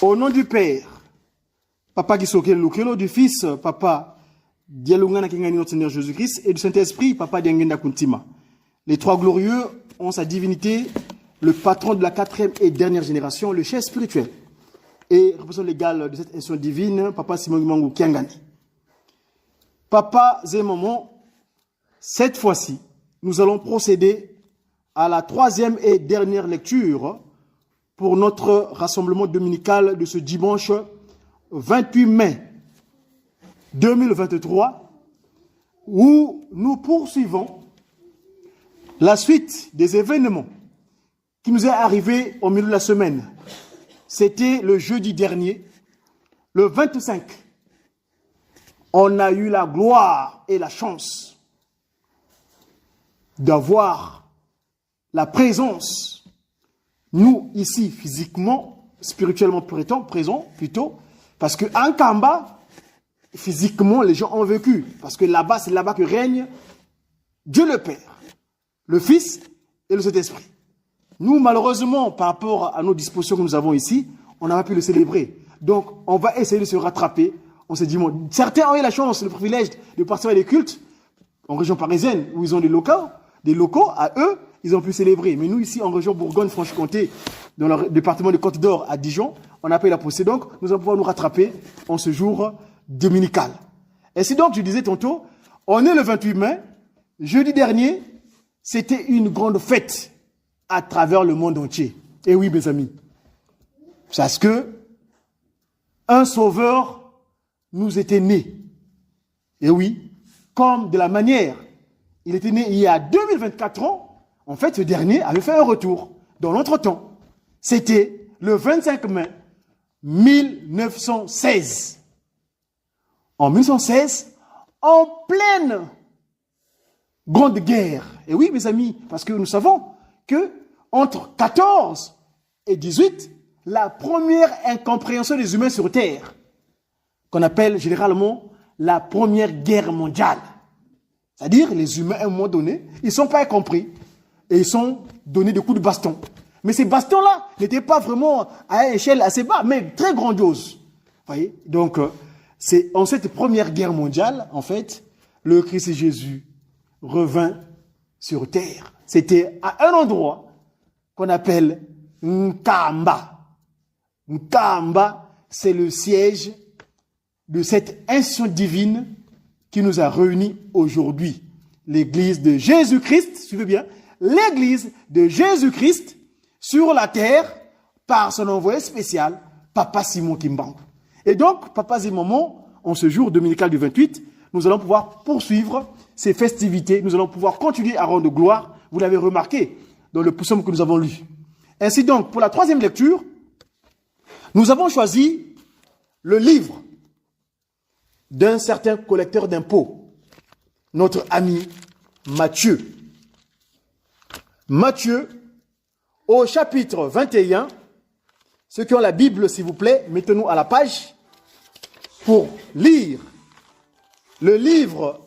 Au nom du Père, Papa Gisokelo Lukelo, du Fils, Papa Dialungana Kingani notre Seigneur Jésus-Christ, et du Saint-Esprit, Papa Diangenda Kuntima. Les trois glorieux ont sa divinité, le patron de la quatrième et dernière génération, le chef spirituel. Et représentant légal de cette institution divine, Papa Simon Gimangu Kiangani. Papa Zémaman, cette fois-ci, nous allons procéder à la troisième et dernière lecture pour notre rassemblement dominical de ce dimanche 28 mai 2023, où nous poursuivons la suite des événements qui nous est arrivé au milieu de la semaine. C'était le jeudi dernier, le 25. On a eu la gloire et la chance d'avoir la présence, nous ici physiquement, spirituellement présents plutôt, parce qu'en Kamba, physiquement les gens ont vécu, parce que là-bas c'est là-bas que règne Dieu le Père, le Fils et le Saint-Esprit. Nous malheureusement par rapport à nos dispositions que nous avons ici, on n'a pas pu le célébrer. Donc on va essayer de se rattraper. On s'est dit, bon, certains ont eu la chance, le privilège de participer à des cultes en région parisienne où ils ont des locaux à eux, ils ont pu célébrer. Mais nous, ici, en région Bourgogne-Franche-Comté, dans le département de Côte d'Or à Dijon, on n'a pas eu la possibilité. Donc, nous allons pouvoir nous rattraper en ce jour dominical. Et c'est donc, je disais tantôt, on est le 28 mai. Jeudi dernier, c'était une grande fête à travers le monde entier. Et oui, mes amis, parce que un sauveur nous était né. Et oui, comme de la manière, il était né il y a 2024 ans, en fait, ce dernier avait fait un retour dans notre temps. C'était le 25 mai 1916. En 1916, en pleine Grande Guerre. Et oui, mes amis, parce que nous savons que entre 14 et 18, la première incompréhension des humains sur Terre, qu'on appelle généralement la Première Guerre mondiale. C'est-à-dire, les humains, à un moment donné, ils ne sont pas compris et ils sont donnés des coups de baston. Mais ces bastons-là n'étaient pas vraiment à une échelle assez bas, mais très grandiose. Voyez? Donc, c'est en cette Première Guerre mondiale, en fait, le Christ Jésus revint sur terre. C'était à un endroit qu'on appelle Nkamba. Nkamba, c'est le siège de cette institution divine qui nous a réunis aujourd'hui. L'église de Jésus-Christ, suivez bien, l'église de Jésus-Christ sur la terre par son envoyé spécial, Papa Simon Kimbangu. Et donc, Papa Zémaman, en ce jour dominical du 28, nous allons pouvoir poursuivre ces festivités, nous allons pouvoir continuer à rendre gloire, vous l'avez remarqué dans le psaume que nous avons lu. Ainsi donc, pour la troisième lecture, nous avons choisi le livre d'un certain collecteur d'impôts, notre ami Matthieu. Matthieu, au chapitre 21, ceux qui ont la Bible, s'il vous plaît, mettez-nous à la page pour lire le livre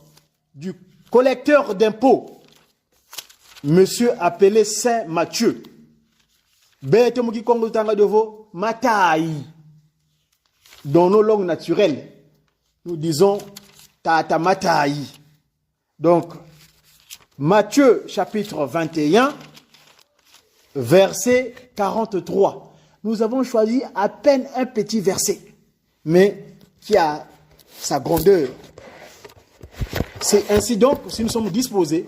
du collecteur d'impôts, monsieur appelé Saint Matthieu. Dans nos langues naturelles, nous disons Tata Matai. Donc, Matthieu chapitre 21, verset 43. Nous avons choisi à peine un petit verset, mais qui a sa grandeur. C'est ainsi donc, si nous sommes disposés,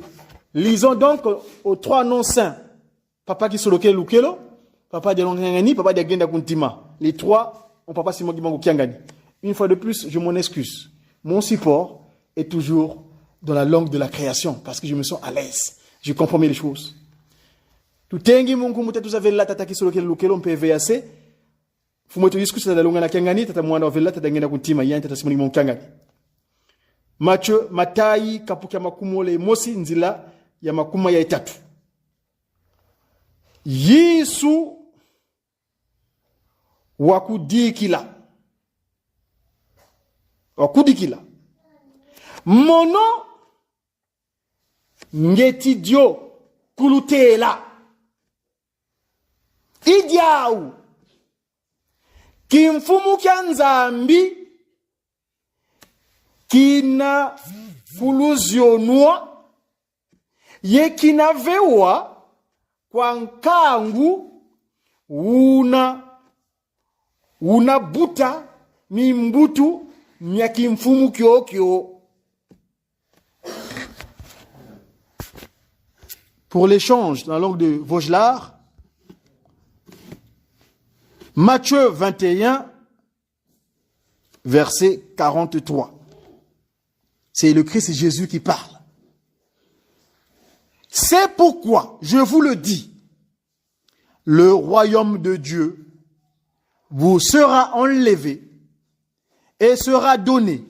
lisons donc aux trois noms saints. Papa Kisoloke Lukelo, Papa Dialongangani, Papa Diagenda Kuntima. Les trois ont Papa Simon Gimangu Kiangani. Une fois de plus, je m'en excuse. Mon support est toujours dans la langue de la création, parce que je me sens à l'aise. Je comprends mieux les choses. Tout tengi mungu muta tuzavela tata Kisoloke Lukelo MPVAC. Fumoto discuss tata Lungana Kiangani, tata Mwana Vela, tata Diagenda Kuntima, yan tata Simon Gimangu Kiangani. Matthieu, Matayi, kapukia makumole mosi nzila ya makuma ya itatu. Yesu wakudikila. Mono ngetidio kulutela. Idiau Kimfumu kya nzambi kina fuluzionwa ye kinavewa kwa nkangu unabuta mimbutu mya kimfumu kyokyo. Pour l'échange dans la langue de Vaugelas, Matthieu 21, verset 43. C'est le Christ Jésus qui parle. C'est pourquoi, je vous le dis, le royaume de Dieu vous sera enlevé et sera donné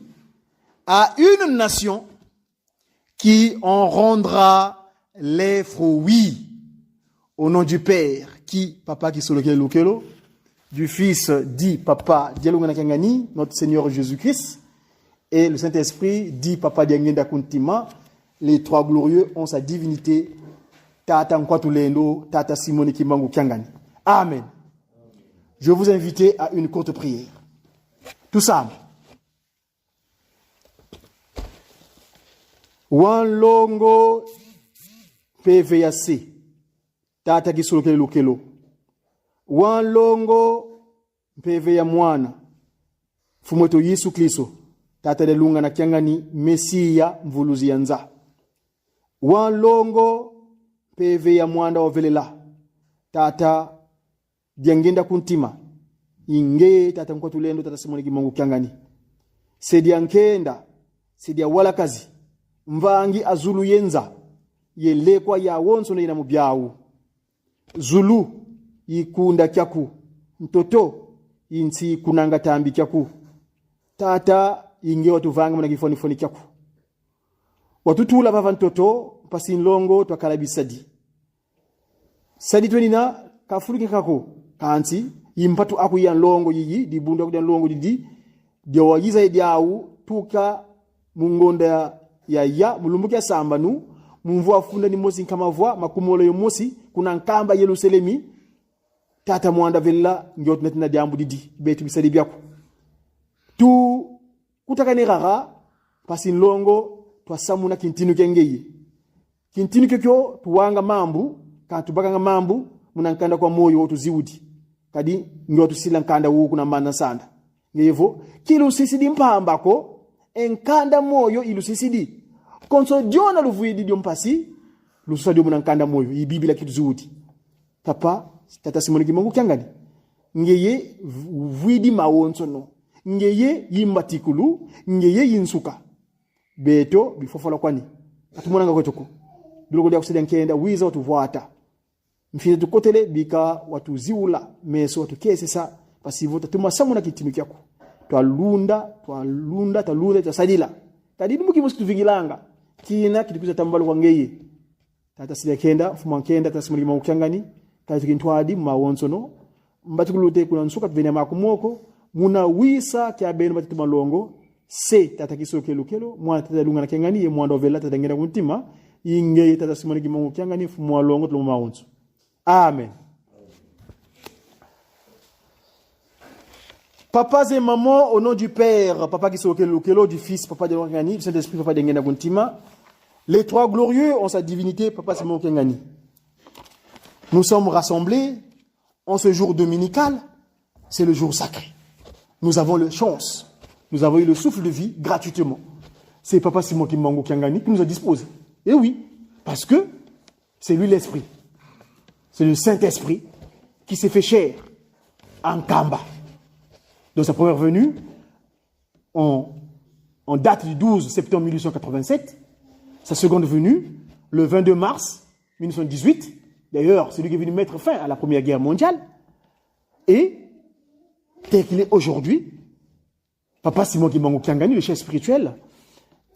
à une nation qui en rendra les fruits. Au nom du Père, qui, papa qui solo kelo, du Fils, dit papa, dialogue Kangani, notre Seigneur Jésus-Christ, et le Saint-Esprit, dit papa Diangenda Kuntima, les trois glorieux ont sa divinité, Tata Nkwatulendo, Tata Simone Kimbangu Kangani. Amen. Je vous invite à une courte prière. Tout ça. Wanlongo PVAC, Tata Kisolo Kelo. Wanlongo PVA Mwana, Fumoto Yesu Kristo, Tata de Lunga na Kiangani, Mesia Mvuluzianza. Wanlongo PVA Mwanda Ovelela, Tata Diangenda Kuntima, Inge Tata Nkwatulendo, Tata Simone Kimangu Kiangani. Sedia Nkenda, Sedia Walakazi, Mvangi Azulu Yenza, Yelekwa ya wonso na inamu biawu. Zulu, Yikunda Kyaku, Mtoto, Yinsi Kunanga Tambi Kyaku. Tata, Inge watu vanga mwana kifoni Kyaku. Watutula bava Mtoto, Pasin Longo, Twakalabi Sadi. Sadi twenina, Kafuriki Kako, Kanti, Yimpatu Aku Yan Longo Yiji, Di Bunda Kudan Longo Didi, Diawa Yiza Diawu, Tuka, Mungonda ya mulumbuki ya sambanu, mumvua funda ni mosi kama vua, makumolo yo mosi, kuna nkamba Yerusalemi, Tata Mwanda Vella, ngiot netina diambu didi, betu bisadi biyaku. Tu, kutaka ni rara, Pasin Longo, Twa samuna kintinu kengeye. Kintinu kekyo, tuwanga mambu, kantubaka mambu, munankanda kwa moyo otu ziudi. Kadi, ngiot sila nkanda kuna mana sanda. Ngeyevo, kilu sisidi mpambako, enkanda moyo ilusisidi. Konso diona luvuidi diompasi, lususa dio munankanda moyo, i biblia kitu zuudi. Papa, Tata Simone Kimangu Kiangani. Ngeye vuidi mawonso no. Ngeye yimbatikulu, ngeye yinsuka. Beto, bifofola kwani. Atumonanga kwetoko. Bilogo dia kusedi nkenda, wiza watu vuata. Mfine tukotele, bika watu ziula, meso watu kesesa, pasivota, tumasamuna kitinu kiaku. Twalunda, twasadila. Kadi muki muski tuvingilanga. Kina kitikuza tambalu kwa ngeye. Tata sile kenda, fuma kenda, Tata Simone Kimangu Kiangani. Kadi tukintwadi, mawonso no. Mbatikulute kuna nsuka tuvene makumoko. Muna wisa kia benu mbatitu malongo. Se Tata Kisolo Kelo, mwana Tata Lunga na Kiangani, ye mwanda ovela Tata ngenda kuntima. Ingeye Tata Simone Kimangu Kiangani, fuma longo tulomu mawonso. Amen. Papas et mamans, au nom du Père, Papa Kisolo Kelo, du Fils, Papa de Kiangani, du Saint-Esprit, Papa de Ngenda Kuntima, les trois glorieux ont sa divinité, Papa Simon Kiangani. Nous sommes rassemblés en ce jour dominical, c'est le jour sacré. Nous avons la chance, nous avons eu le souffle de vie gratuitement. C'est Papa Simon Kiangani qui nous a disposé. Et oui, parce que c'est lui l'Esprit. C'est le Saint-Esprit qui s'est fait chair en Kamba. Dans sa première venue, en date du 12 septembre 1887, sa seconde venue, le 22 mars 1918, d'ailleurs, c'est lui qui est venu mettre fin à la Première Guerre mondiale, et tel qu'il est aujourd'hui, Papa Simon Kimangu Kiangani, le chef spirituel,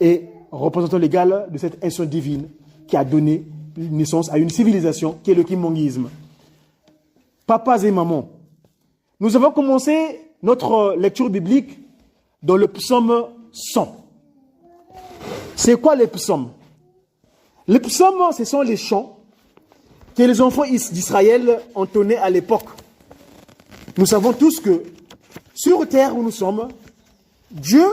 est représentant légal de cette institution divine qui a donné naissance à une civilisation qui est le kimongisme. Papas et mamans, nous avons commencé notre lecture biblique dans le psaume 100. C'est quoi les psaumes? Les psaumes, ce sont les chants que les enfants d'Israël entonnaient à l'époque. Nous savons tous que Sur terre où nous sommes, Dieu,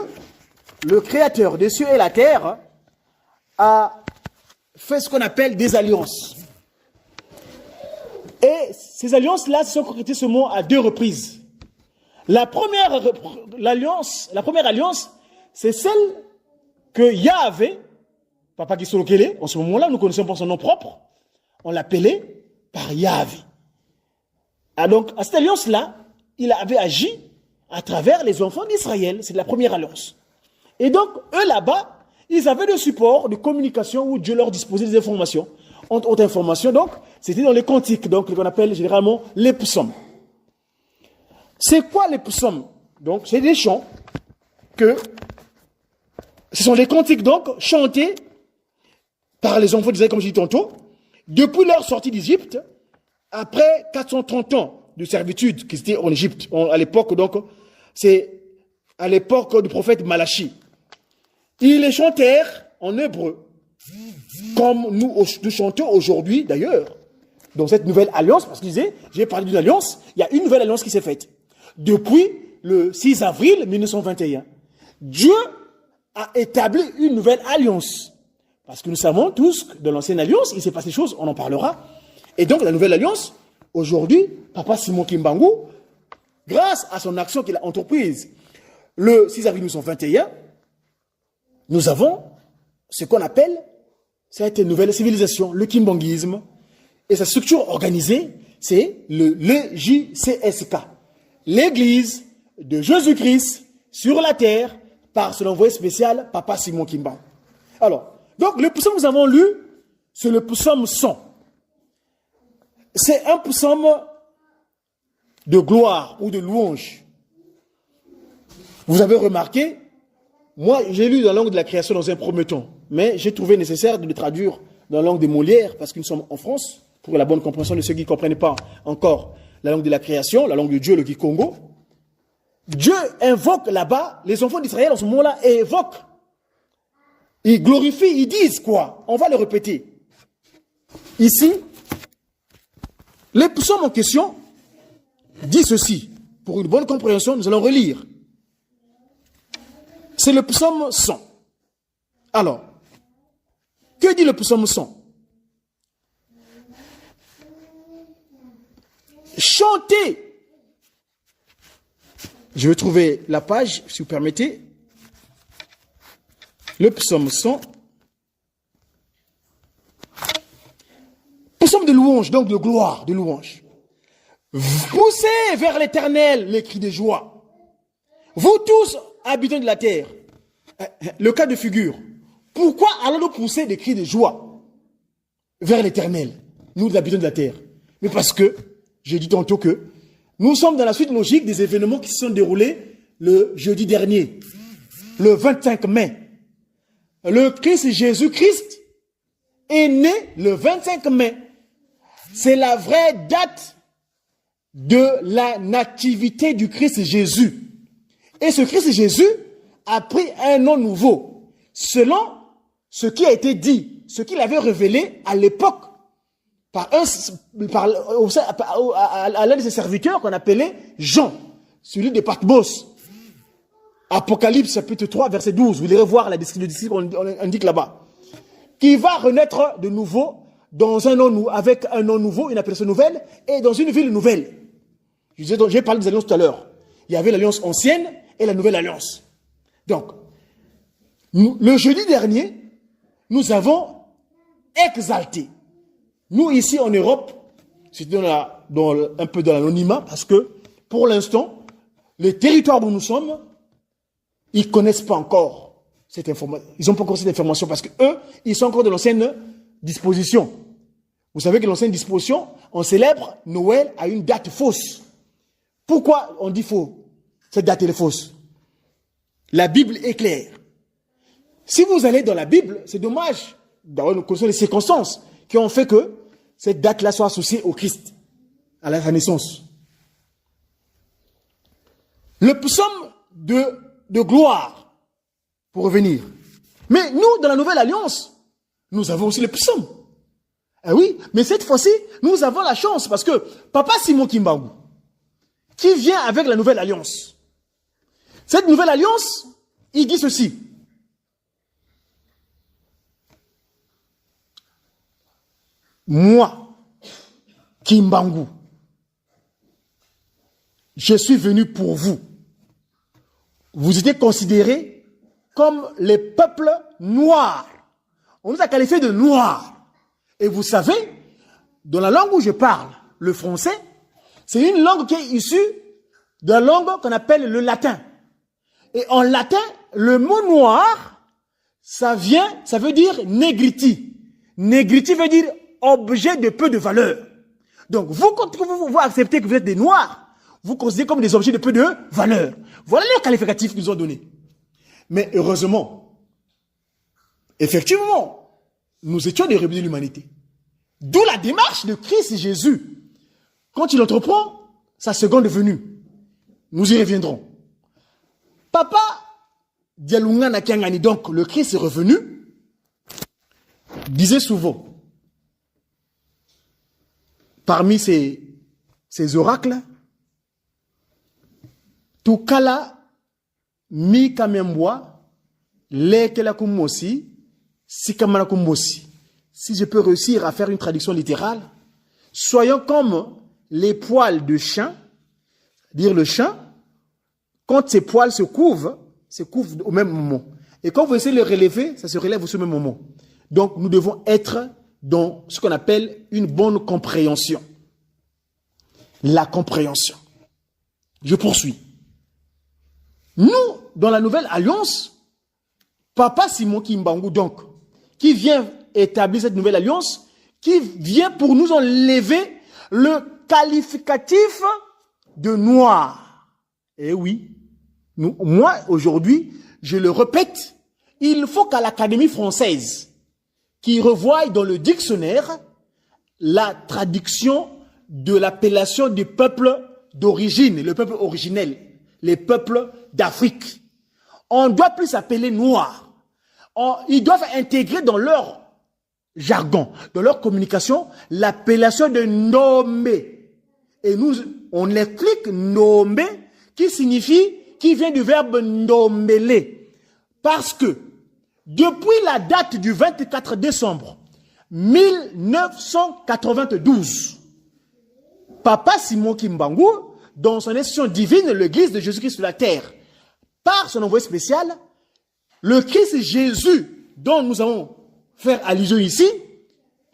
le créateur des cieux et la terre, a fait ce qu'on appelle des alliances. Et ces alliances-là se sont concrétisées seulement à 2 reprises. La première alliance, c'est celle que Yahvé, Papa Kisolokele, en ce moment-là, nous connaissons pas son nom propre, on l'appelait par Yahvé. Ah donc, à cette alliance-là, il avait agi à travers les enfants d'Israël. C'est la première alliance. Et donc, eux là-bas, ils avaient des supports de communication où Dieu leur disposait des informations. Autre information, donc, c'était dans les cantiques, donc, qu'on appelle généralement les psaumes. C'est quoi les psaumes? Donc, c'est des chants ce sont des cantiques, donc, chantés par les enfants d'Israël, comme je dis tantôt, depuis leur sortie d'Égypte, après 430 ans de servitude qui étaient en Égypte, à l'époque, donc, c'est à l'époque du prophète Malachi. Ils les chantèrent en hébreu, comme nous chantons aujourd'hui, d'ailleurs, dans cette nouvelle alliance, parce que j'ai parlé d'une alliance, il y a une nouvelle alliance qui s'est faite. Depuis le 6 avril 1921, Dieu a établi une nouvelle alliance. Parce que nous savons tous que dans l'ancienne alliance, il s'est passé des choses, on en parlera. Et donc, la nouvelle alliance, aujourd'hui, Papa Simon Kimbangu, grâce à son action qu'il a entreprise le 6 avril 1921, nous avons ce qu'on appelle cette nouvelle civilisation, le kimbanguisme. Et sa structure organisée, c'est le LJCSK, l'Église de Jésus-Christ sur la terre par son envoyé spécial, Papa Simon Kimbangu. Alors, donc le psaume que nous avons lu, c'est le psaume 100. C'est un psaume de gloire ou de louange. Vous avez remarqué, moi j'ai lu dans la langue de la création dans un premier temps, mais j'ai trouvé nécessaire de le traduire dans la langue de Molière, parce que nous sommes en France, pour la bonne compréhension de ceux qui ne comprennent pas encore la langue de la création, la langue de Dieu, le Kikongo. Dieu invoque là-bas, les enfants d'Israël en ce moment-là évoquent, ils glorifient, ils disent quoi? On va le répéter. Ici, les psaumes en question disent ceci. Pour une bonne compréhension, nous allons relire. C'est le psaume 100. Alors, que dit le psaume 100? Chantez. Je vais trouver la page, si vous permettez. Le psaume 100. Psaume de louange, donc de gloire, de louange. Poussez vers l'Éternel les cris de joie. Vous tous, habitants de la terre. Le cas de figure. Pourquoi allons-nous pousser des cris de joie vers l'Éternel, nous, les habitants de la terre? Mais parce que, j'ai dit tantôt que, nous sommes dans la suite logique des événements qui se sont déroulés le jeudi dernier, le 25 mai. Le Christ Jésus-Christ est né le 25 mai. C'est la vraie date de la nativité du Christ Jésus. Et ce Christ Jésus a pris un nom nouveau, selon ce qui a été dit, ce qu'il avait révélé à l'époque à l'un de ses serviteurs qu'on appelait Jean, celui de Patmos. Apocalypse chapitre 3, verset 12, vous irez voir la description qu'on indique là-bas. Qui va renaître de nouveau dans un nom, avec un nom nouveau, une appellation nouvelle, et dans une ville nouvelle. J'ai parlé des alliances tout à l'heure. Il y avait l'alliance ancienne et la nouvelle alliance. Donc, le jeudi dernier, nous avons exalté. Nous, ici en Europe, c'était un peu dans l'anonymat, parce que, pour l'instant, les territoires où nous sommes, ils ne connaissent pas encore cette information. Ils n'ont pas encore cette information, parce qu'eux, ils sont encore de l'ancienne disposition. Vous savez que l'ancienne disposition, on célèbre Noël à une date fausse. Pourquoi on dit faux? Cette date est fausse. La Bible est claire. Si vous allez dans la Bible, c'est dommage. D'ailleurs, nous connaissons les circonstances qui ont fait que cette date-là soit associée au Christ, à la naissance. Le psaume de gloire, pour revenir. Mais nous, dans la Nouvelle Alliance, nous avons aussi le psaume. Eh oui, mais cette fois-ci, nous avons la chance, parce que Papa Simon Kimbangu, qui vient avec la Nouvelle Alliance, Cette nouvelle alliance, il dit ceci. Moi, Kimbangu, je suis venu pour vous. Vous étiez considérés comme les peuples noirs. On nous a qualifiés de noirs. Et vous savez, dans la langue où je parle, le français, c'est une langue qui est issue de la langue qu'on appelle le latin. Et en latin, le mot noir, ça veut dire negriti. Negriti veut dire objet de peu de valeur. Donc, quand vous acceptez que vous êtes des noirs, vous considérez comme des objets de peu de valeur. Voilà les qualificatifs qu'ils nous ont donnés. Mais heureusement, effectivement, nous étions des rebelles de l'humanité. D'où la démarche de Christ Jésus. Quand il entreprend sa seconde venue, nous y reviendrons. Papa Dialunga Nakiangani, donc le Christ est revenu, disait souvent, parmi ces oracles, Tukala mi kamembwa, lekela kumosi, sikamana kumosi. Si je peux réussir à faire une traduction littérale, soyons comme les poils de chien, dire le chien, quand ses poils se couvrent au même moment. Et quand vous essayez de le relever, ça se relève au même moment. Donc, nous devons être dans ce qu'on appelle une bonne compréhension. La compréhension. Je poursuis. Nous, dans la nouvelle alliance, Papa Simon Kimbangu, donc, qui vient établir cette nouvelle alliance, qui vient pour nous enlever le qualificatif de noir. Eh oui, moi, aujourd'hui, je le répète, il faut qu'à l'Académie française, qui revoie dans le dictionnaire la traduction de l'appellation du peuple d'origine, le peuple originel, les peuples d'Afrique. On ne doit plus s'appeler noir. Ils doivent intégrer dans leur jargon, dans leur communication, l'appellation de nommé. Et nous, on l'explique nommé, qui vient du verbe nommeler. Parce que, depuis la date du 24 décembre 1992, Papa Simon Kimbangu, dans son institution divine, l'église de Jésus-Christ sur la terre, par son envoyé spécial, le Christ Jésus, dont nous allons faire allusion ici,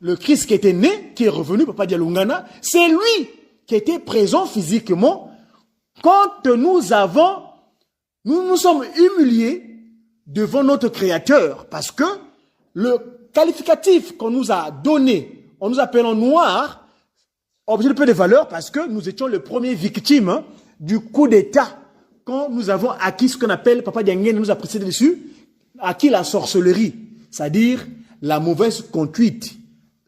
le Christ qui était né, qui est revenu, Papa Dialungana, c'est lui qui était présent physiquement quand nous nous sommes humiliés devant notre Créateur, parce que le qualificatif qu'on nous a donné, en nous appelant noirs, objet de peu de valeur, parce que nous étions les premiers victimes du coup d'État, quand nous avons acquis ce qu'on appelle, Papa Diangen nous a précédé dessus, acquis la sorcellerie, c'est-à-dire la mauvaise conduite,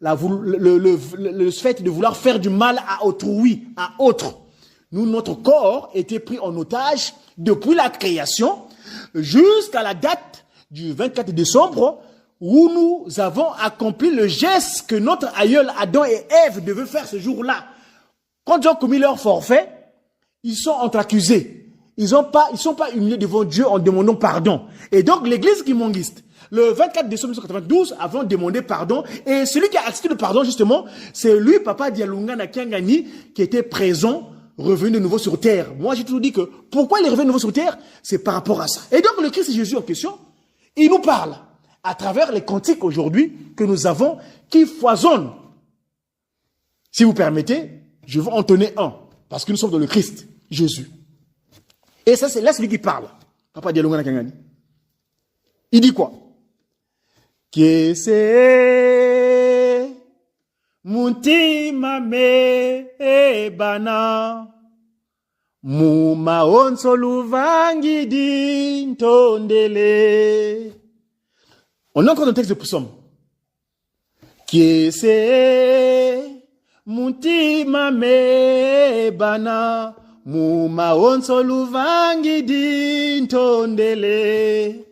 le fait de vouloir faire du mal à autrui, à autre. Nous, notre corps était pris en otage depuis la création jusqu'à la date du 24 décembre où nous avons accompli le geste que notre aïeul Adam et Ève devaient faire ce jour-là. Quand ils ont commis leur forfait, ils sont entre-accusés. Ils sont pas humiliés devant Dieu en demandant pardon. Et donc, l'église kimbanguiste, le 24 décembre 1992, avant de demander pardon, et celui qui a accepté le pardon, justement, c'est lui, Papa Dialunga Nakiangani, qui était présent, revenu de nouveau sur terre. Moi, j'ai toujours dit que, pourquoi il est revenu de nouveau sur terre? C'est par rapport à ça. Et donc, le Christ Jésus en question, il nous parle, à travers les cantiques aujourd'hui, que nous avons, qui foisonnent. Si vous permettez, je vais en donner un, parce que nous sommes dans le Christ, Jésus. Et ça, c'est là celui qui parle. Papa Dialunga Nakiangani. Il dit quoi? Kese mutima me bana mumaonso luvangi di ntondele. On a encore un texte de psaume. Kese mutima me bana mumaonso luvangi di ntondele.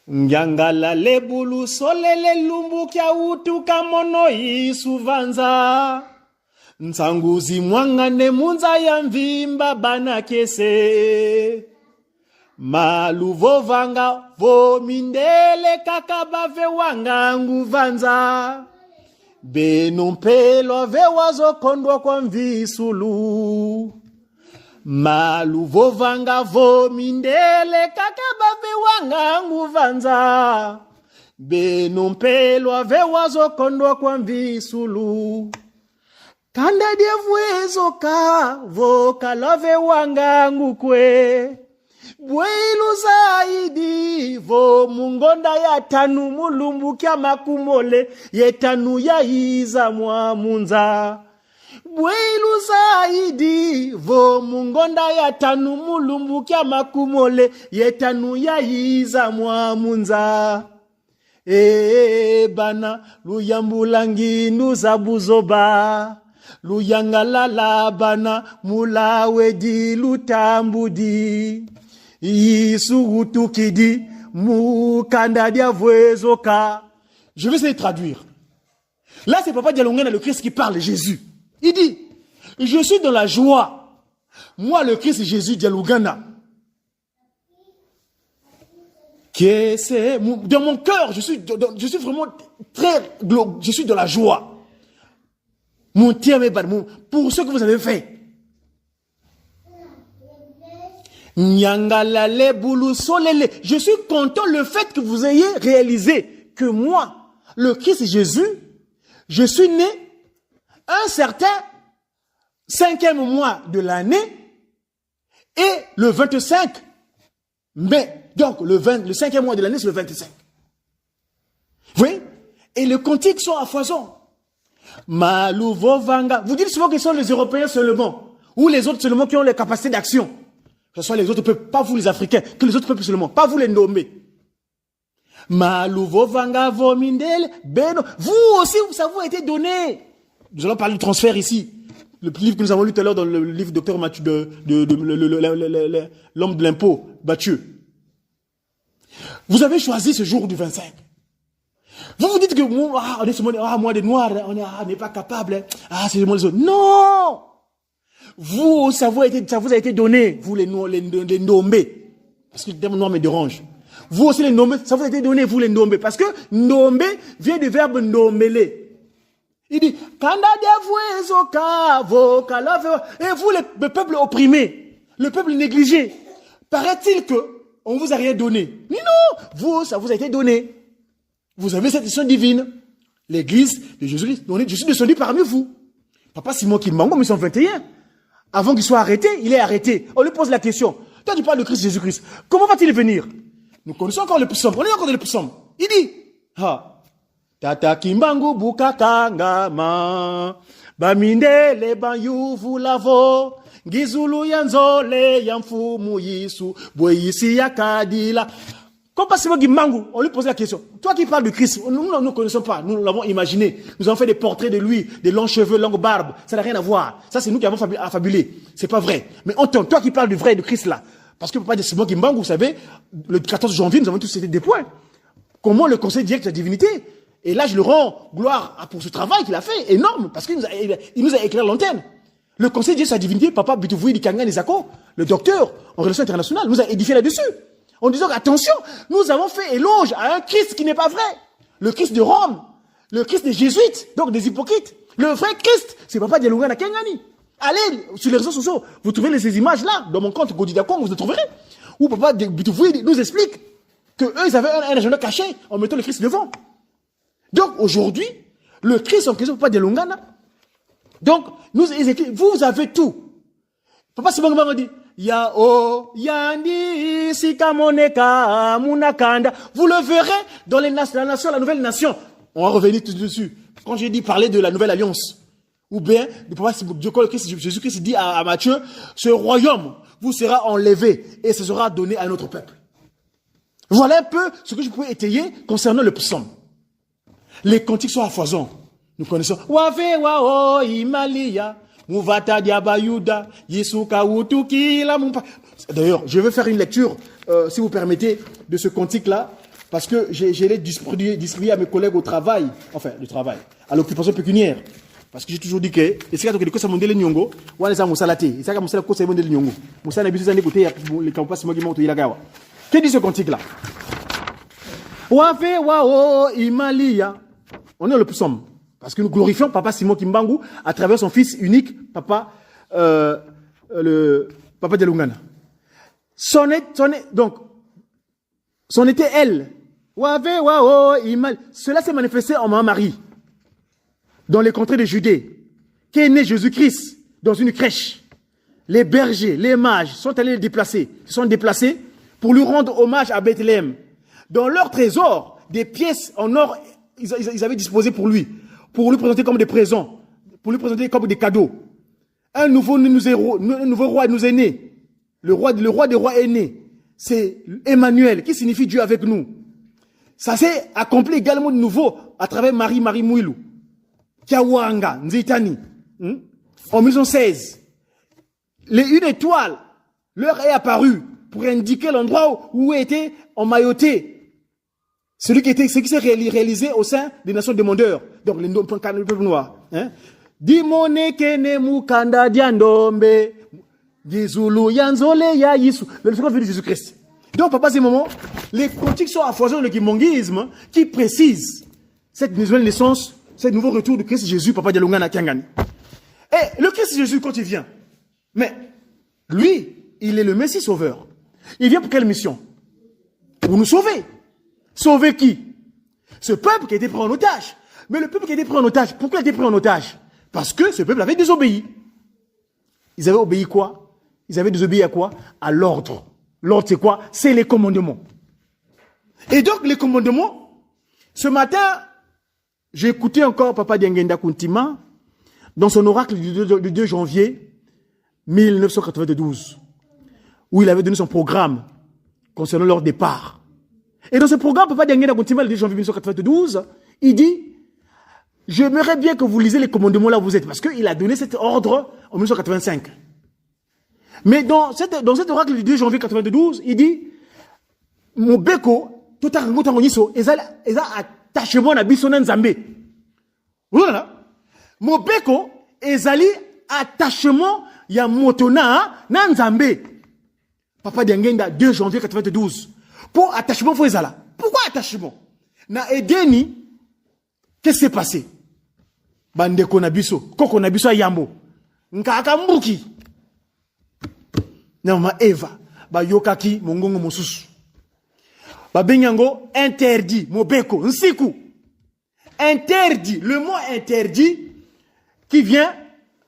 Ngangala lebulu solele lumbu kya utuka mono isuvanza. Nsanguzi mwangane munza ya mvimba bana kese. Maluvo vanga vo mindele kakaba vewanga nguvanza. Benumpelo vewazo kondwa kwa mvisulu. Maluvo vanga vo mindele kakaba vewanga nguvanza. Benumpelo vewazo kondwa kwa mvisulu. Kanda dievwezo ka voka love wanga ngukwe. Bweilu zaidi vo mungonda ya tanu mulumbu kya makumole yetanu ya iza mwa munza. Bweilu zaidi vo mungonda ya tanu mulumbu kya makumole yetanu ya iza mwa munza. Bana luyambulangi nuzabuzoba. Luyangalala bana mulawedi lutambudi. Isugutukidi mukanda diavwezoka. Je vais essayer de traduire. Là, c'est Papa Dialongana, le Christ qui parle, Jésus. Il dit, je suis dans la joie. Moi, le Christ Jésus Dialongana. Dans mon cœur, je suis vraiment je suis dans la joie. Mon terme est pour ce que vous avez fait. Je suis content le fait que vous ayez réalisé que moi, le Christ Jésus, je suis né un certain 5e mois de l'année et le 25 mai. Donc, le 5e mois de l'année, c'est le 25. Vous voyez? Et les cantiques sont à foison. Malouvo Vanga. Vous dites souvent que ce sont les Européens seulement, ou les autres seulement qui ont les capacités d'action. Que ce soit les autres peuples, pas vous les Africains, que les autres peuples seulement, pas vous les nommer. Malouvo Vanga Vomindel, Beno. Vous aussi, ça vous a été donné. Nous allons parler du transfert ici. Le livre que nous avons lu tout à l'heure dans le livre Docteur Mathieu, l'homme de l'impôt, Mathieu. Vous avez choisi ce jour du 25. Vous vous dites que on est moi des Noirs, on n'est pas capable. C'est le monde des autres. Non! Vous, ça vous a été donné, vous les nommés. Parce que le terme noir me dérange. Vous aussi les nommés, ça vous a été donné, vous les nommés. Parce que nommer vient du verbe nommer. Il dit, et vous le peuple opprimé, le peuple négligé, paraît-il que on vous a rien donné. Mais non, vous, ça vous a été donné. Vous avez cette mission divine. L'église de Jésus-Christ, je suis descendu parmi vous. Papa Simon Kimbango, 1921. Avant qu'il soit arrêté, il est arrêté. On lui pose la question. Toi, tu parles de Christ Jésus-Christ. Comment va-t-il venir? Nous connaissons encore le psaume. On est encore dans le psaume. Il dit, Tata Kimbango Bukakangama, Baminde Banyu Vulavo, Gizulu Yanzole Yamfumu Yisu, Boyisi Yakadila. Comme Simon Kimbango, on lui pose la question. Toi qui parles de Christ, nous ne connaissons pas. Nous l'avons imaginé. Nous avons fait des portraits de lui, des longs cheveux, longue barbe. Ça n'a rien à voir. Ça, c'est nous qui avons affabulé. C'est pas vrai. Mais toi qui parles du vrai de Christ là. Parce que Papa de Simon Kimbango, vous savez, le 14 janvier, nous avons tous été des points. Comment le conseil direct de la divinité? Et là, je le rends gloire pour ce travail qu'il a fait, énorme, parce qu'il nous a éclairé l'antenne. Le conseil direct de la divinité, Papa Bitouvoui Dikanga Nezako, le docteur en relations internationales, nous a édifié là-dessus. En disant, attention, nous avons fait éloge à un Christ qui n'est pas vrai. Le Christ de Rome, le Christ des Jésuites, donc des hypocrites. Le vrai Christ, c'est Papa Dialungana Kengani. Allez sur les réseaux sociaux, vous trouvez ces images-là, dans mon compte Godidakong, vous les trouverez. Où Papa Bitouvoui nous explique que eux, ils avaient un agenda caché en mettant le Christ devant. Donc aujourd'hui, le Christ en question, Papa Dialungana. Donc, vous avez tout. Papa Simon m'a dit, Yandi Sikamoneka Munakanda. Vous le verrez dans la nation, la nouvelle nation. On va revenir tout dessus. Quand j'ai dit parler de la nouvelle alliance, ou bien, Jésus-Christ dit à Matthieu, ce royaume vous sera enlevé et ce sera donné à notre peuple. Voilà un peu ce que je peux étayer concernant le psaume. Les cantiques sont à foison. Nous connaissons. D'ailleurs, je vais faire une lecture, si vous permettez, de ce cantique-là, parce que je l'ai distribué à mes collègues au travail, enfin, le travail, à l'occupation pécuniaire. Parce que j'ai toujours dit que, et c'est quand que ça mondial nyongo, ou on a salate, et ça comme ça la mondial nyongo. Moussa n'a besoin d'écouter les campagnes qui montent il a gawa. Que dit ce cantique-là? Wafe wao imalia. On est le psaume. Parce que nous glorifions Papa Simon Kimbangu à travers son fils unique, Papa Dialungana. Donc, son était elle. Cela s'est manifesté en Marie, dans les contrées de Judée, qu'est né Jésus-Christ dans une crèche. Les bergers, les mages sont allés se sont déplacés pour lui rendre hommage à Bethléem. Dans leur trésor, des pièces en or, ils avaient disposé pour lui présenter comme des présents, pour lui présenter comme des cadeaux. Un nouveau roi nous est né. Le roi des rois est né. C'est Emmanuel, qui signifie Dieu avec nous. Ça s'est accompli également de nouveau à travers Marie Mouilou. Kiawanga, Nzitani. En 1916, une étoile leur est apparue pour indiquer l'endroit où était emmailloté ce qui s'est réalisé au sein des nations demandeurs, donc le peuple noir. Dimone kene mukanda diandombe, Gizulu yanzole ya yisu. Le second venu de Jésus-Christ. Donc, papa, ces moments, les cantiques sont à foison de kimongisme qui précisent cette nouvelle naissance, ce nouveau retour de Christ Jésus, Papa Dialungana Kiangani. Et le Christ Jésus, quand il vient, mais lui, il est le Messie sauveur. Il vient pour quelle mission? Pour nous sauver. Sauver qui? Ce peuple qui a été pris en otage. Mais le peuple qui a été pris en otage, pourquoi il a été pris en otage? Parce que ce peuple avait désobéi. Ils avaient obéi quoi? Ils avaient désobéi à quoi? À l'ordre. L'ordre, c'est quoi? C'est les commandements. Et donc, les commandements, ce matin, j'ai écouté encore Papa Diangenda Kuntima dans son oracle du 2 janvier 1992, où il avait donné son programme concernant leur départ. Et dans ce programme, Papa Diangenda Kuntima, le 2 janvier 1992, il dit: j'aimerais bien que vous lisez les commandements là où vous êtes, parce qu'il a donné cet ordre en 1985. Mais dans cet oracle du 2 janvier 1992, il dit: mon beko, tout à l'heure, ils ont attachement à Bissonan Nzambé. Voilà. Mon beko, ils ont attachement à Motona Nzambé. Papa Diangenda, 2 janvier 1992. Pour attachement, faut là. Pourquoi attachement? Na Edeni, qu'est-ce qui s'est passé? Bande konabiso, kokonabiso yambo. Nkaka mbuki. Nama Eva, ba yokaki mongongo mosusu. Ba benyango interdit, mobeko, nsiku. Interdit, le mot interdit qui vient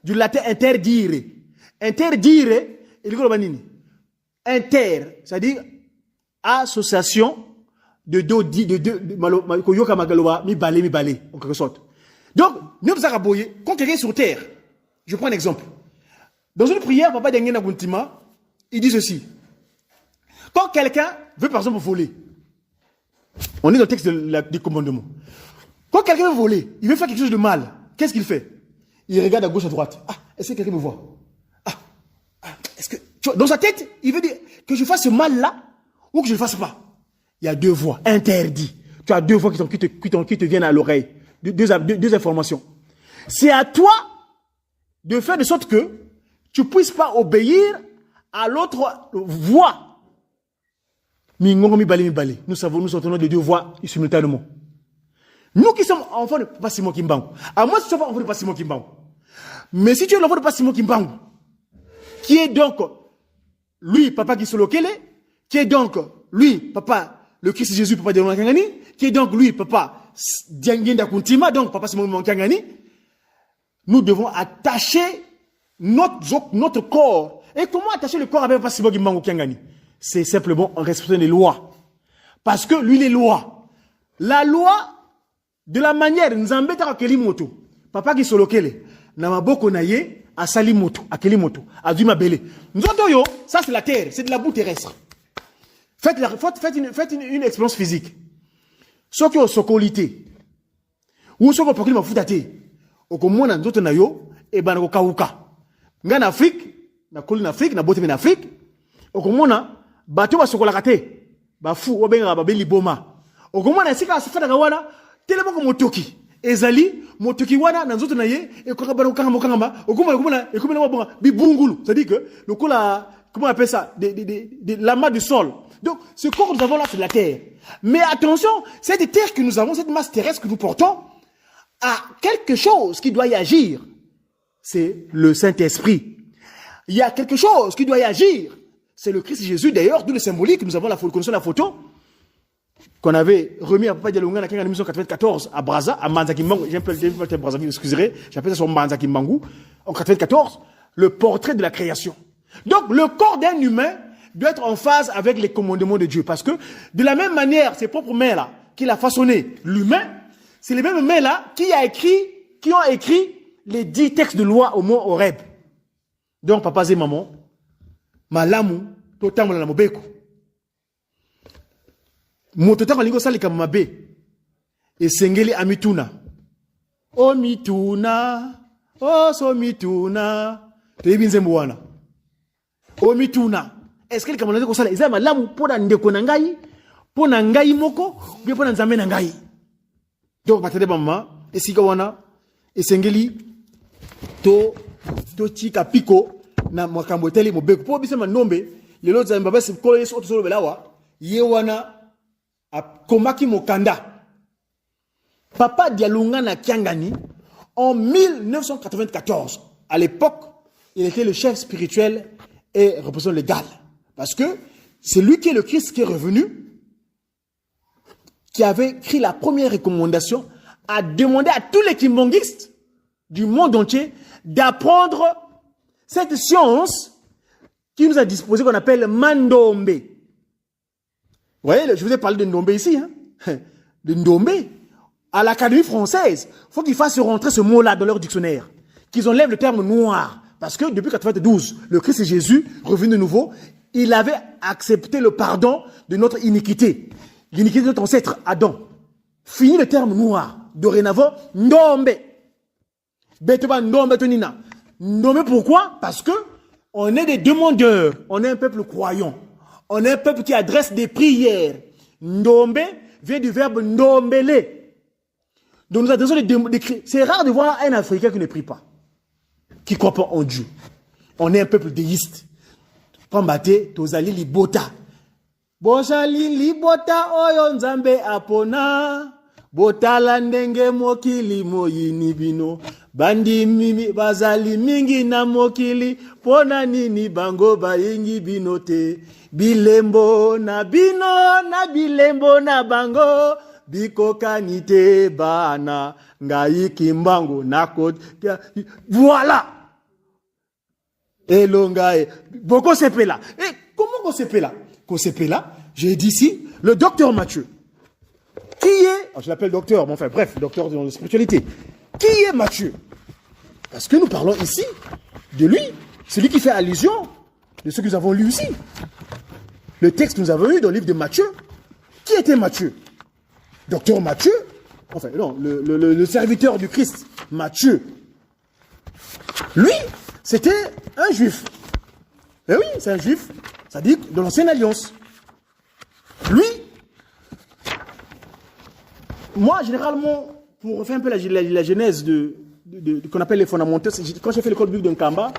du latin interdire. Interdire, il dit quoi nini? Inter, c'est-à-dire association de koyoka magaloba mi balé en quelque sorte. Donc, nous avons aboyé, quand quelqu'un est sur terre, je prends un exemple. Dans une prière, Papa Diangenda Kuntima, il dit ceci. Quand quelqu'un veut par exemple voler, on est dans le texte du commandement. Quand quelqu'un veut voler, il veut faire quelque chose de mal, qu'est-ce qu'il fait? Il regarde à gauche, à droite. Ah, est-ce que quelqu'un me voit? Est-ce que, tu vois, dans sa tête, il veut dire que je fasse ce mal-là ou que je ne le fasse pas. Il y a deux voix, interdit. Tu as deux voix qui te viennent à l'oreille. Deux informations. C'est à toi de faire de sorte que tu ne puisses pas obéir à l'autre voix. Nous savons, nous entendons les deux voix simultanément. Nous qui sommes enfants de Papa Simon Kimbangu, à moi, si tu sois enfant de Papa Simon Kimbangu, mais si tu es l'enfant de Papa Simon Kimbangu, qui est donc lui, Papa Gisolokele, qui est donc lui, Papa, le Christ Jésus, Papa Dialungana Kiangani, qui est donc lui, Papa Diangenda Kuntima, donc Papa Simon Kiangani, nous devons attacher notre corps. Et comment attacher le corps avec Papa Simon Kiangani? C'est simplement en respectant les lois. Parce que lui, les lois. La loi, de la manière, Nzambe ta akeli moto. Papa qui solokele. Na maboko na ye, asali moto, akeli moto. Aduma bele. Nzoto yo, ça c'est la terre, c'est de la boue terrestre. Faites une expérience physique. Ce qui est au sokolité. Ou ce qui est au pakuli mafudate. Okomona nzoto na yo, e banako kauka. Nga na Afrique, na koli na Afrique, na bote na Afrique. Okomona, bato ba sokola kate. Ba fu, obenga ba beli boma. Okomona, sika asifata kawana, tellement comme motoki. ezali motoki wana na nzoto na ye ekokabana okanga okomona bibungulu, c'est-à-dire que le coup là, comment on appelle ça, de l'amas du sol. Donc ce corps que nous avons là, c'est de la terre. Mais attention, cette terre que nous avons, cette masse terrestre que nous portons, a quelque chose qui doit y agir. C'est le Saint-Esprit. Il y a quelque chose qui doit y agir. C'est le Christ Jésus, d'ailleurs, d'où le symbolique. Nous avons connaissons la photo qu'on avait remis à Papa Dialonga en 1994 à Braza, à Manzakimbangu. J'ai un peu le Braza, vous excuserez, j'appelle ça son Manzakimbangu. En 1994, le portrait de la création. Donc, le corps d'un humain doit être en phase avec les commandements de Dieu. Parce que, de la même manière, ces propres mains-là, qu'il a façonné l'humain, c'est les mêmes mains-là qui ont écrit les 10 textes de loi au mont Horeb. Donc, papa et maman, malamu, totamu la mobeko. Mototamu lingo sali kama mabe. Et sengeli amituna. O mituna, o so mituna. Tebinze mwana. O mituna. Est-ce que les Camerounais kosala ils aiment malamu pona ndeko na ngai, pona ngai moko, bien pona nzambe na ngai. Donc batade mama, esika wana esengeli to tika piko na makambo tele mobeko po bisema nombe lelo nzambe basi kolo yeso to solo belawa ye wana akomaki mokanda. Papa Dialunga na Kiangani en 1994. À l'époque, il était le chef spirituel et représentant légal. Parce que c'est lui qui est le Christ qui est revenu, qui avait écrit la première recommandation à demander à tous les kimbongistes du monde entier d'apprendre cette science qui nous a disposé, qu'on appelle Mandombe. Vous voyez, je vous ai parlé de Ndombe ici, hein? De Ndombe. À l'Académie française, il faut qu'ils fassent rentrer ce mot-là dans leur dictionnaire. Qu'ils enlèvent le terme noir. Parce que depuis 1992, le Christ et Jésus, revenu de nouveau, il avait accepté le pardon de notre iniquité. L'iniquité de notre ancêtre Adam. Fini le terme noir. Dorénavant, Ndombe. Beteba Ndombe Tonina. Ndombe pourquoi? Parce que on est des demandeurs. On est un peuple croyant. On est un peuple qui adresse des prières. Ndombe vient du verbe ndombele. Donc nous adressons des cris. C'est rare de voir un Africain qui ne prie pas. Qui ne croit pas en Dieu. On est un peuple déiste. Pambate, tozali libota. Bosali libota oyo nzambe apona. Botala ndenge mokili moyini bino. Bandi mimi bazali mingi na mokili. Pona nini bango bayingi bino te. Bilembo na bino na bilembo na bango. Bikokanite bana. Ngai kimbango nako. Voilà. Elongae. Boko sepela. Et comment qu'on sepela? Qu'on sepela, j'ai dit ici, le docteur Mathieu. Qui est, je l'appelle docteur, mais enfin bref, docteur dans la spiritualité. Qui est Mathieu? Parce que nous parlons ici de lui, celui qui fait allusion de ce que nous avons lu ici. Le texte que nous avons eu dans le livre de Matthieu. Qui était Matthieu? Docteur Matthieu, enfin non, le serviteur du Christ, Matthieu. Lui, c'était un juif. Eh oui, c'est un juif, ça dit de l'ancienne alliance. Lui, moi, généralement, pour faire un peu la genèse de qu'on appelle les fondamentaux, quand j'ai fait l'école biblique de Nkamba,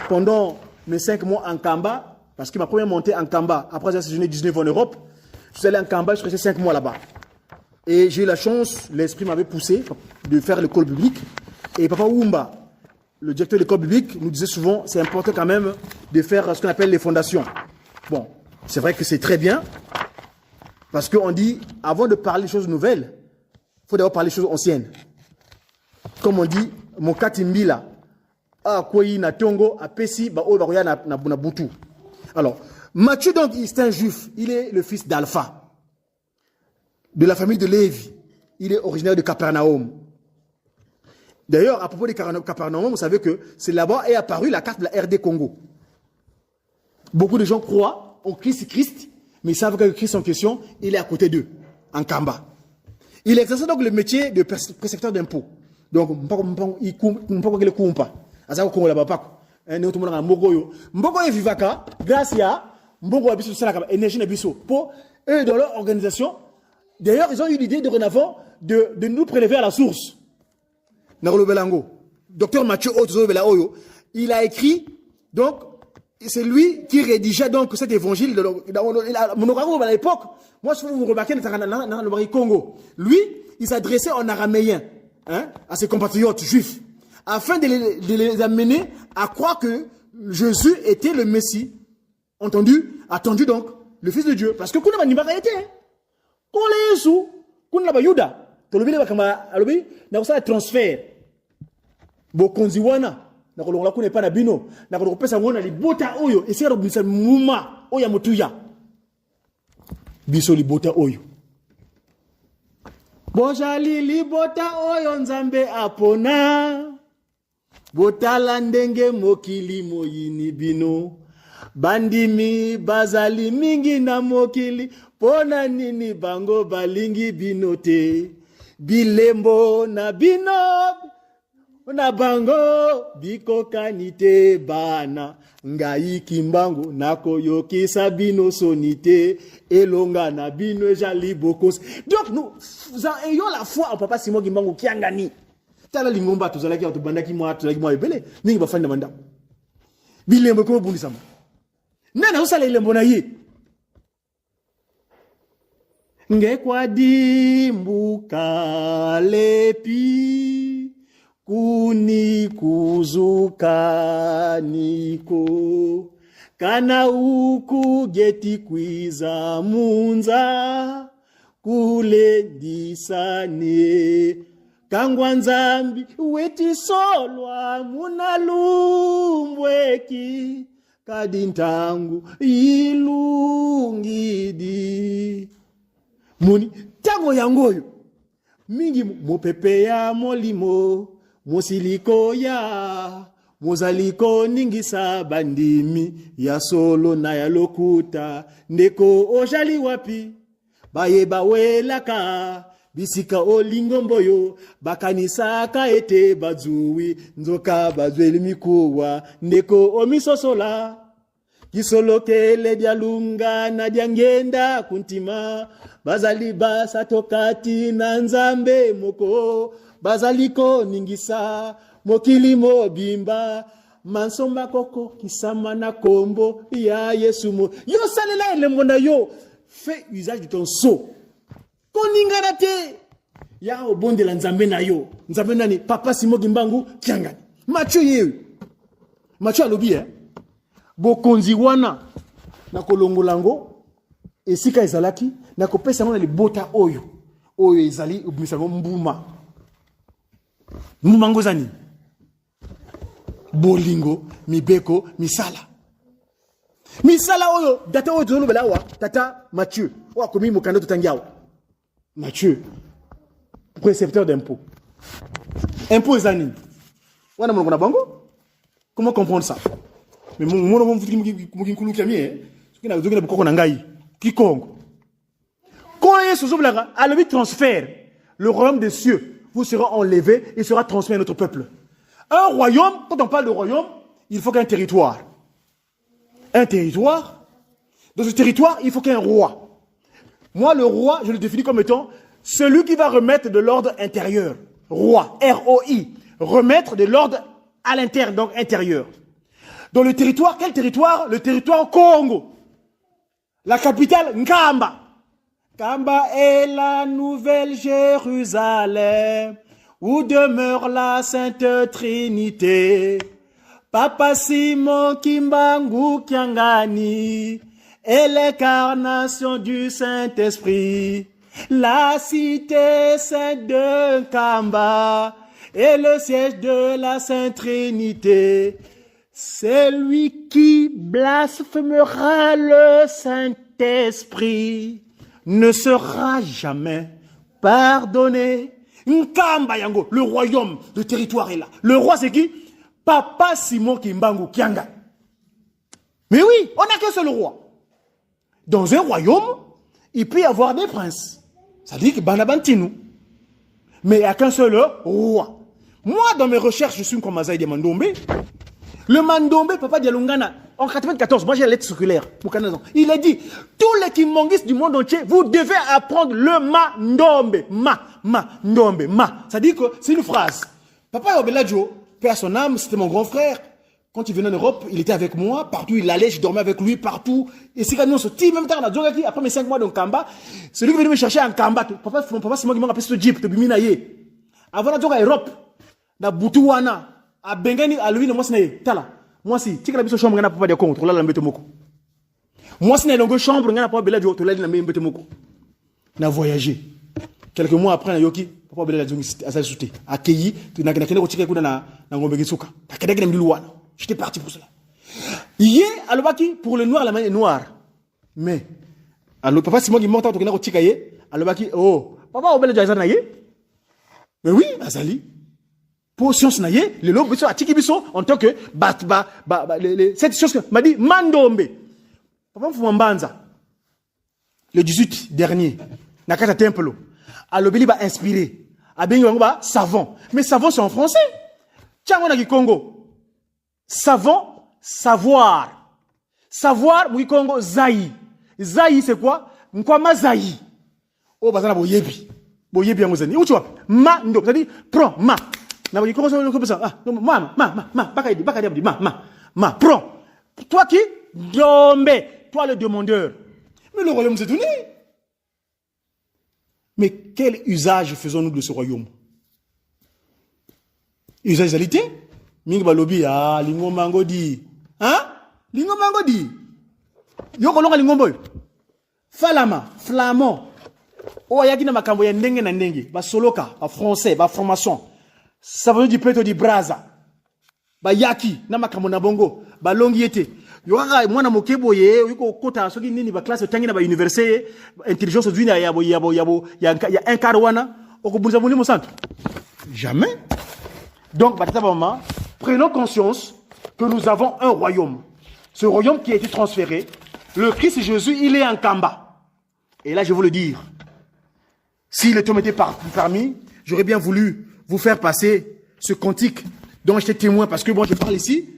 pendant mes 5 mois en Nkamba, parce que ma première montée en Nkamba, après avoir séjourné 19 en Europe, je suis allé en Nkamba, je suis resté 5 mois là-bas. Et j'ai eu la chance, l'esprit m'avait poussé de faire l'école biblique. Et Papa Oumba, le directeur de l'école biblique, nous disait souvent, c'est important quand même de faire ce qu'on appelle les fondations. Bon, c'est vrai que c'est très bien, parce qu'on dit, avant de parler des choses nouvelles, il faut d'abord parler des choses anciennes. Comme on dit, Mokati Mbila, a Koyi na Tongo, a Pessi, ba o baroya na Butu. Alors, Matthieu, donc, c'est un juif, il est le fils d'Alpha, de la famille de Lévi. Il est originaire de Capernaum. D'ailleurs, à propos de Capernaum, vous savez que c'est là-bas est apparue la carte de la RD Congo. Beaucoup de gens croient en Christ, mais ils savent que le Christ en question, il est à côté d'eux, en Kamba. Il exerce donc le métier de précepteur d'impôts. Donc, il ne peut pas le kumpa. Azako Congo là-bas, pas. Nous tout le monde a Mbogoyo. Mbogoyo vivaka, grâce à Mbogo Abisso Salakaba, énergie Nabisso. Pour eux, dans leur organisation, d'ailleurs, ils ont eu l'idée de renavant de nous prélever à la source. Docteur Mathieu Oyo, il a écrit, donc, c'est lui qui rédigeait donc cet évangile à l'époque. Moi, si vous remarquez, dans le Congo, lui, il s'adressait en araméen à ses compatriotes juifs, afin de les amener à croire que Jésus était le Messie, attendu donc, le Fils de Dieu. Parce que quand on a été, quand on est sous, quand on a Yuda, quand on a transfert, bokonziwana na kolongola kuna pa na bino na kolopesa ngona libota oyo esika robinisa muma oya motuya biso libota oyo bojali libota oyo nzambe apona botala ndenge mokili moyini bino bandimi bazali mingi na mokili pona nini bango balingi bino te bilembo na bino na bango biko kanite bana ngai kimbangu nako yokisa bino sonite elonga na bino jali bokos. Donc nous ayons la foi en papa Simon Kimbangu kiangani tala lingomba tozalaki otubandaki mwa tozalaki mwa ebele ningi bafanda manda bilembo ko bundi sama nana usala ilembo na ye ngekwa dimbuka lepi kuni kuzuka niko kana uku geti kwiza munza kule disane kangwa nzambi weti solwa munalumbweki kadintangu ilungidi muni tango yangoyo mingi mopepe ya molimo mosiliko ya mozaliko ningisa bandimi ya solo na ya lokuta ndeko ojali wapi baye bawelaka bisika olingomboyo bakanisaka ete bazuwi nzoka bazweli mikuwa ndeko omisosola kisolokele dialunga na diangenda kuntima bazali basa tokati na nzambe moko bazaliko ningisa mokili mobimba mansomba koko kisama na kombo ya Yesu mo yo salela elembo na yo fais usage de ton sceau koningana te ya obonde la nzambe na yo nzambe nani papa Simon Kimbangu kiangani Mathieu alobi bokonzi wana na kolongolango esika ezalaki na kopesa ngona libota oyo ezali ubisango mbuma ngozani bolingo mibeko misala oyo data oyo tozolo belawa tata Mathieu wa komi mokando totangiawa Mathieu précepteur d'impôt impôt ezani wana monoko na bango comment comprendre ça mais mon mukulu kiamie kina zokina bukoko na ngai kikongo quand Yesu zoblaka a le transfert le royaume des cieux vous sera enlevé et sera transmis à notre peuple. Un royaume, quand on parle de royaume, il faut qu'un territoire. Un territoire. Dans ce territoire, il faut qu'il y ait un roi. Moi, le roi, je le définis comme étant celui qui va remettre de l'ordre intérieur. Roi, R-O-I. Remettre de l'ordre à l'intérieur, donc intérieur. Dans le territoire, quel territoire? Le territoire Congo. La capitale, Nkamba. Kamba est la nouvelle Jérusalem, où demeure la Sainte Trinité. Papa Simon Kimbangu Kiangani est l'incarnation du Saint-Esprit. La cité sainte de Kamba est le siège de la Sainte Trinité. Celui qui blasphémera le Saint-Esprit ne sera jamais pardonné. Nkamba yango, le royaume, le territoire est là. Le roi c'est qui? Papa Simon Kimbangu Kianga. Mais oui, on n'a qu'un seul roi. Dans un royaume, il peut y avoir des princes. Ça dit que Banabantinu. Mais il n'y a qu'un seul roi. Moi, dans mes recherches, je suis comme Mazaï de Mandombe. Le Mandombe, Papa Dialungana, en 1994, moi j'ai la lettre circulaire, il a dit, tous les Kimbanguistes du monde entier, vous devez apprendre le Mandombe. Ma. Ça dit que c'est une phrase. Papa Obeladjo, paix à son âme, c'était mon grand frère. Quand il venait en Europe, il était avec moi. Partout, il allait, je dormais avec lui, partout. Et c'est quand nous on se tire, même temps, on a joué après mes 5 mois dans Kamba. C'est lui qui est venu me chercher en Kamba. Papa, c'est moi qui m'a appelé ce jeep, de Biminaye. Avant la jouer en Europe, dans Boutouana, à Bengani, à lui, moi, c'est Tala. Moi, si, tu as la chambre, on n'a pas de compte, on l'a l'embêté moko. Moi, c'est dans une chambre, on n'a pas de compte, on l'a l'embêté moko. On a voyagé. Quelques mois après, on a yoki, papa Obeladjo, à sa souté. Accueilli, tu n'as qu'à n'aller au j'étais parti pour cela. Hier, à l'obaki, pour le noir, la main est noire. Mais, alors, papa, c'est moi qui monte, on a tikaye. À l'obaki, oh, papa, Obeladjo, Azanaye. Mais oui, Azali. Pour science naye, le lobe, à Tikibiso, en tant que, cette chose que m'a dit, Mandombe. Papa, Fouambanza. Le 18 dernier, Nakata Templo. À l'obéli, inspiré. À Bengonga, savon. Mais savon, c'est en français. Tiens, on a dit Congo. Savon, savoir. Savoir, oui, Congo, zaï. Zaï, c'est quoi? Mkwama zaï. Oh, bazana boyebi. Boyebi, amozani. Où tu vois? Ma, ndo. C'est-à-dire, prends, ma. Na boyebi, comment ça? Ah, non, ma. Bakadi, ma, prends. Toi qui? Dombe. Toi le demandeur. Mais le royaume s'est donné. Mais quel usage faisons-nous de ce royaume? Usagalité? Mingi lobby, ah, lingo mango di. Hein? Lingo mango di. Yoko longa lingo boy. Falama, flamand. Oh, yaki na makambo ya ndenge na ndenge. Ba soloka, ba français, ba formation. Ça veut dire peto di braza. Ba yaki, na makambo na bongo. Ba longi yete. Yoka mwana mokebo ye, yuko kota soki nini ba classe tangi na ba université, intelligence du ya un karwana. Okubunza muli mo centre. Jamais. Donc, maman, prenons conscience que nous avons un royaume. Ce royaume qui a été transféré, le Christ Jésus, il est en Kamba. Et là, je veux le dire, si le temps était parmi, j'aurais bien voulu vous faire passer ce cantique dont j'étais témoin, parce que moi, je parle ici,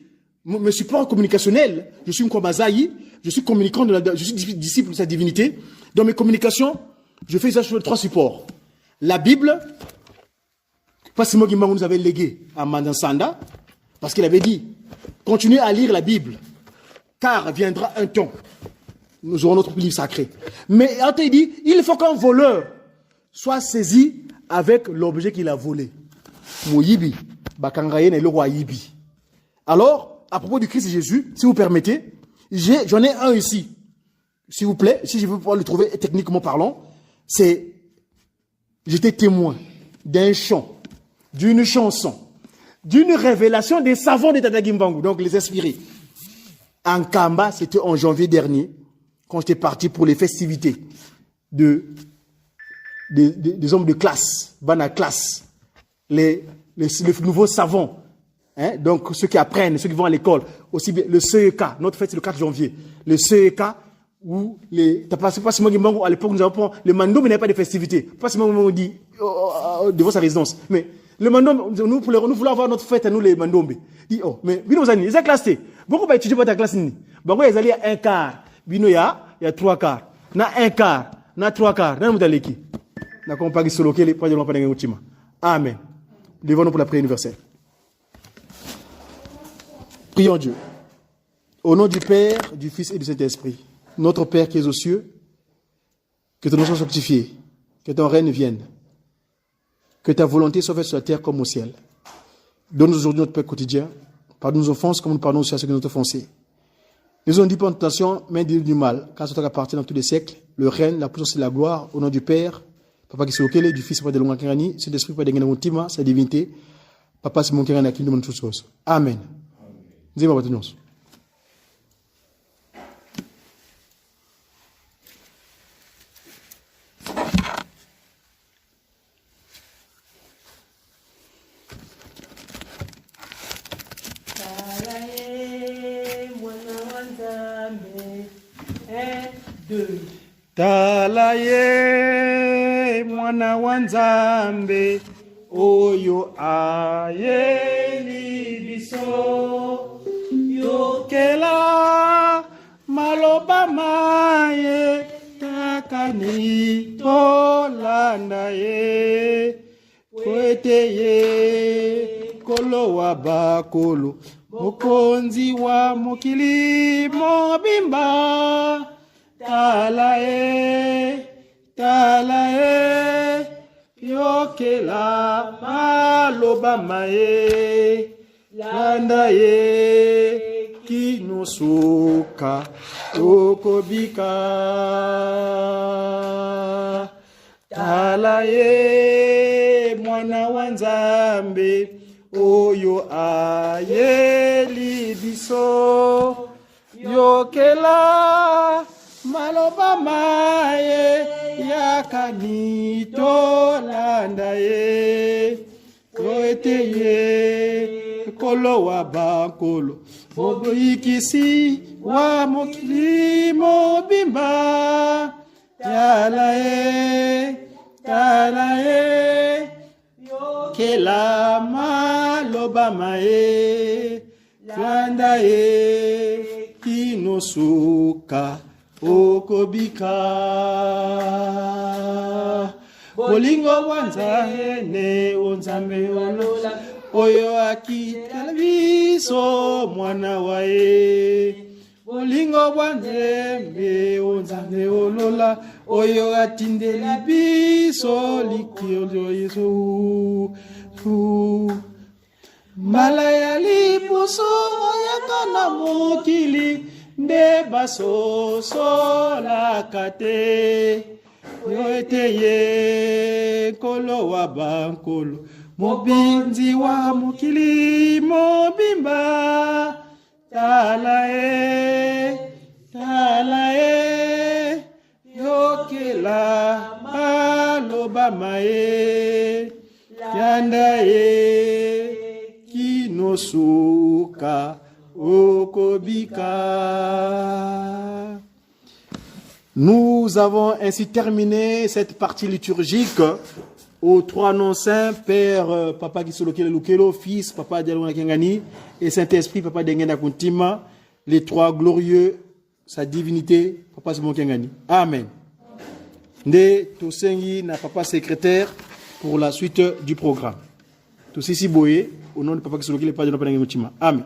mon support communicationnel, je suis Mkwabazaï, je suis communicant, je suis disciple de sa divinité. Dans mes communications, je fais ça sur 3 supports. La Bible, parce que moi qui nous avait légué à Mandansanda, parce qu'il avait dit, continuez à lire la Bible, car viendra un temps, nous aurons notre livre sacré. Mais il dit, il faut qu'un voleur soit saisi avec l'objet qu'il a volé. Moyibi, bakangaye ne le roi yibi. Alors, à propos du Christ Jésus, si vous permettez, j'en ai un ici. S'il vous plaît, si je veux pouvoir le trouver techniquement parlant, c'est, j'étais témoin d'un chant, d'une chanson, d'une révélation des savants de Tata Gimbangu, donc les inspirés. En Kamba, c'était en janvier dernier, quand j'étais parti pour les festivités des hommes de classe, Bana classe, les nouveaux savants, hein, donc ceux qui apprennent, ceux qui vont à l'école, aussi bien le CEK, notre fête c'est le 4 janvier, le CEK, où t'as pas Simon Gimbangu, à l'époque nous avons le Mandom n'avait pas de festivités, pas Simon Gimbangu dit devant sa résidence, mais le Mandom, nous voulons avoir notre fête à nous les Mandombe. Dit oh, mais bino zani, ils ont classé. Beaucoup va étudier pour ta classe ni. Bango ils allaient à 1 quart, bino il y a 3 quarts, na 1 quart, na 3 quarts, na mudaleki. Na compagnie solo que les pas de l'on pas d'engutima. Amen. Levons-nous pour la prière universelle. Prions Dieu. Au nom du Père, du Fils et du Saint-Esprit. Notre Père qui es aux cieux, que ton nom soit sanctifié, que ton règne vienne, que ta volonté soit faite sur la terre comme au ciel. Donne-nous aujourd'hui notre pain quotidien, pardonne nos offenses comme nous pardonnons aussi à ceux qui nous ont offensés. Nous avons dit pas en tentation, mais du mal, car c'est toi qui appartient dans tous les siècles, le règne, la puissance et la gloire, au nom du Père, Papa qui s'est auquel, du Fils, Papa de l'Ongakarani, c'est l'Esprit, Papa de l'Ongakarani, sa divinité, Papa c'est mon cœur à qui nous demande toutes choses. Amen. Dis-moi, Papa, Talaye mwana wa Nzambe oyo ayeli biso yokela maloba maye takani tolanda ye kwete ye Kolo wa bakolo, mokonzi wa mokili mobimba. Talae, talae, yokela maloba mae, landa ye, kinosuka, okobika. Talae, mwana wa Nzambe, oyo ayeli biso, yokela maloba mae, yakanito landa ye, koete ye, kolo wa bakolo, moboyikisi wa mokili mobimba. Talae, talae, kela maloba mae, landa ye, kinosuka, okobika. Bolingo wanza ne onzambe olola, oyo akitala biso mwana wae. Bolingo wanzembe onzambe olola, oyo atindeli biso likio yeso. Malaya lipuso yakana mokili, nde basoso lakate. Yoete ye kolo wa bankolo, mobinzi wa mokili mobimba. Talae, talae, yokela maloba mae, yanda ye, kinosuka, okobika. Nous avons ainsi terminé cette partie liturgique aux trois noms saints, Père, Papa Kisolokele Lukelo, Fils, Papa Dialona Kengani, et Saint-Esprit, Papa Dengena Kuntima, les trois glorieux, sa divinité, Papa Simon Kengani. Amen. Nde Tosengi na Papa secrétaire pour la suite du programme. Tout ceci boye, au nom de Papa Kisolokele, Papa Dialona Kuntima. Amen.